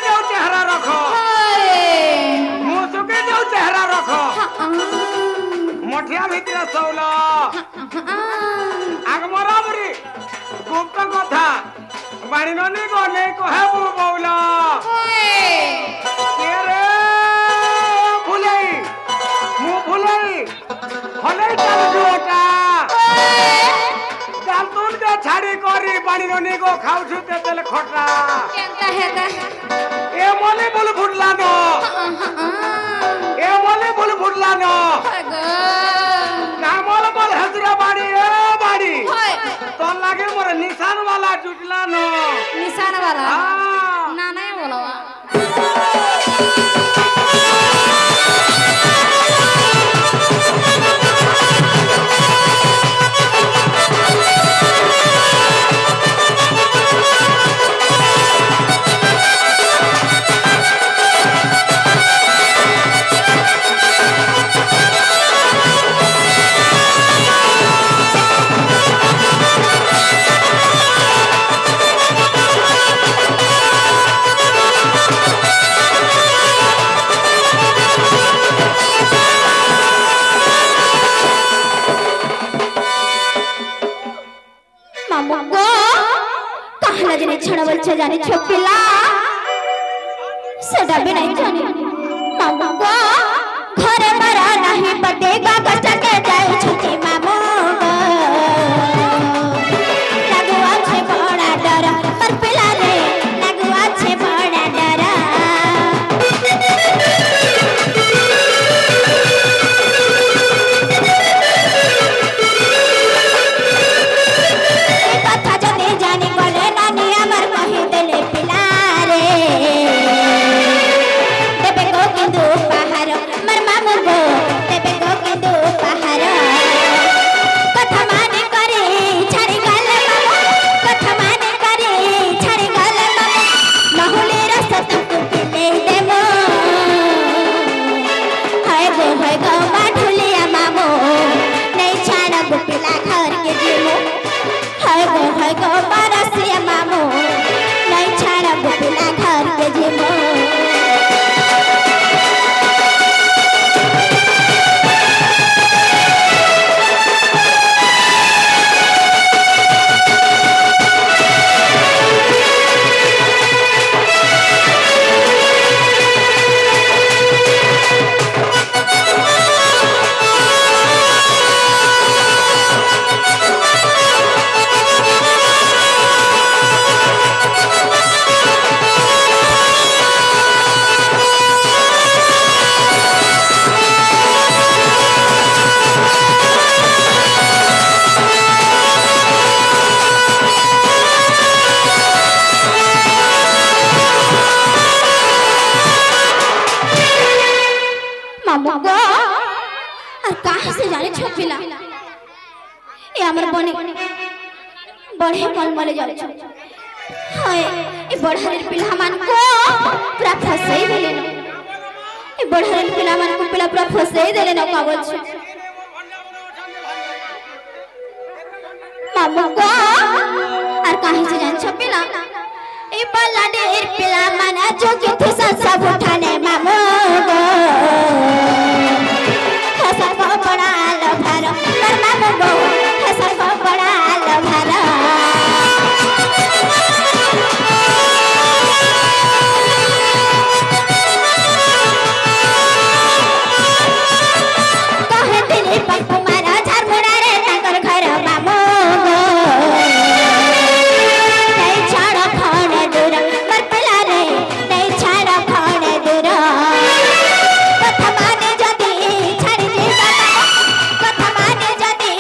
जाऊ चेहरा रखो मुसुके जाऊ चेहरा रखो मठिया भितर सौला आगमरा बुरी गुप्त कथा बाणीननी को नहीं कहे मु बौला के रे भुलई मु भुलई हले चल जोटा दांतुन के छाड़ी करी बाणीननी को खाउछु ते तेल खटा केंता हेता ए मोले बोल फुटला न ए मोले बोल फुटला न कामल बोल हजरा बाड़ी ए बाड़ी तो लागे मोर निशान वाला जुटला न निशान वाला हां ना नहीं बोलवा जाने छपिला सेटा भी नहीं जाने मामू को घरे मरा नहीं पटेगा कष्ट के जाए छुट्टी मामू लगुआ छे बड़ा डर पर पिला रे लगुआ छे बड़ा डर कथा जने जाने गले नानी अमर कहि देले पिला रे देबे को किंदु पहाड़ मर मामू गो देबे को किंदु पहाड़ कथा माने करे छाड़ी गल मामू कथा माने करे छाड़ी गल मामू माहुले रस तुमको पिले देबो हाय गो माठुलिया मामू नहीं छाड़ा गो पिला घर के जीमो हाय गो बारसिया मामू नहीं छाड़ा गो पिला घर के जीमो छपिला ए हमर बने बढ़े मलमले जाउ छ हाय ए बढ़हर पिला मान को पूरा फसई देले न ए बढ़हर पिला मान को पिला पूरा फसई देले न का बोल छ मामू को और काहे से जान छपिला ए बल्ला ढेर पिला मान जो के थे सब उठाने मामू को सब बड़ा लभार मर मामू गो सब बड़ा लभार कहे दिने पर कुमारा झारमुड़ा रे नगर घर मामू गो नहीं छाड़ा खाने दूर मर पिला रे नहीं छाड़ा खाने दूर कथा माने जदी छाड़ी दे कथा माने जदी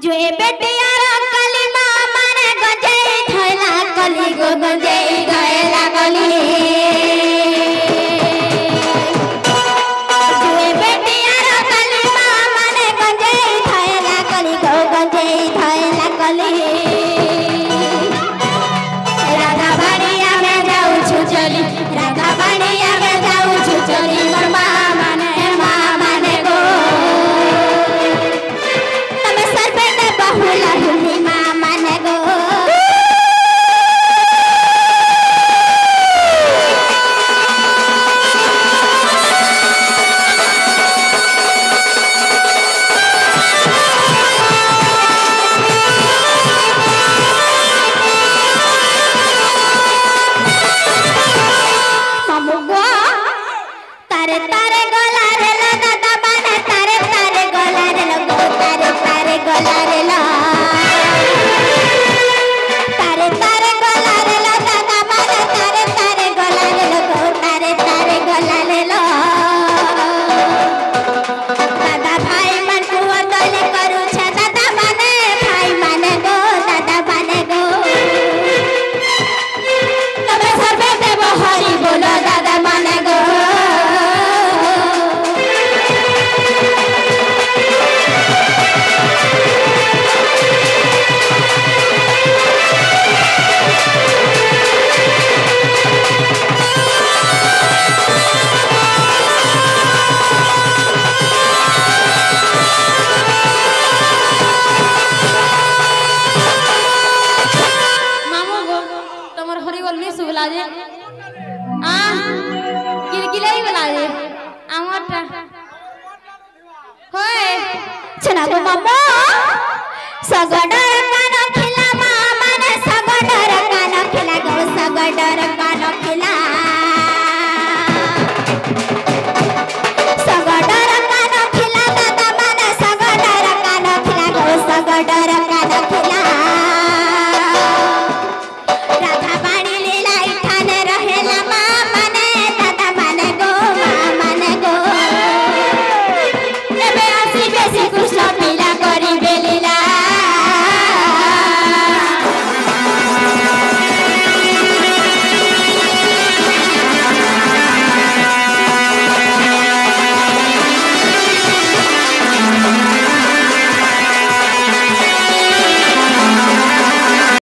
जो ए बेटियार कली मामा ने गजई थैला कली गो गजई गैला कली जो ए बेटियार कली मामा ने गजई थैला कली गो गजई थैला कली राधा बाड़िया में जाऊ छु चली राधा बाड़िया में जाऊ छु चली मोर मामा ने गो तमे सर पे ने बहुला हुनी मामा ने गो मामू गो तारे तारे गला रे ला दादा बाने तारे तारे गला रे ला गो तारे तारे गला रे ला तारे तारे गला रे ला दादा बाने तारे तारे गला रे ला गो तारे तारे गला रे ला दादा भाई मन को गले करू छ दादा बाने भाई माने गो दादा बाने गो तबे सर्वे देव हरि बोलो दादा माने गो मामू गो तमर हरि बोल नहीं सुबला जे आ किरकिलाई बोला जे आमरटा होय छना गो मामा सगडर कान